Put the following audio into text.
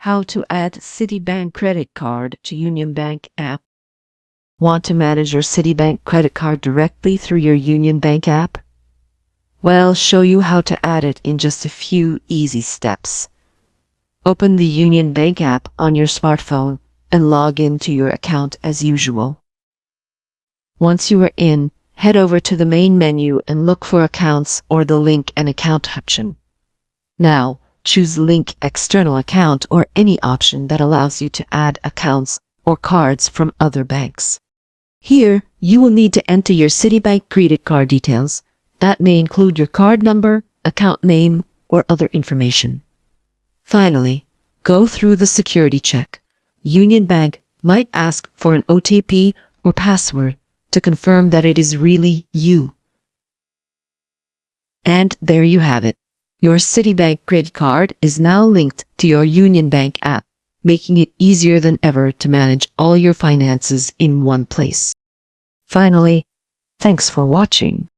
How to add Citi Bank Credit Card to Union Bank app. Want to manage your Citi Bank Credit Card directly through your Union Bank app? Well, show you how to add it in just a few easy steps. Open the Union Bank app on your smartphone and log into your account as usual. Once you are in, head over to the main menu and look for Accounts or the Link an Account option. Now, choose Link External Account or any option that allows you to add accounts or cards from other banks. Here, you will need to enter your Citibank credit card details. That may include your card number, account name, or other information. Finally, go through the security check. Union Bank might ask for an OTP or password to confirm that it is really you. And there you have it. Your Citibank credit card is now linked to your Union Bank app, making it easier than ever to manage all your finances in one place. Finally, thanks for watching.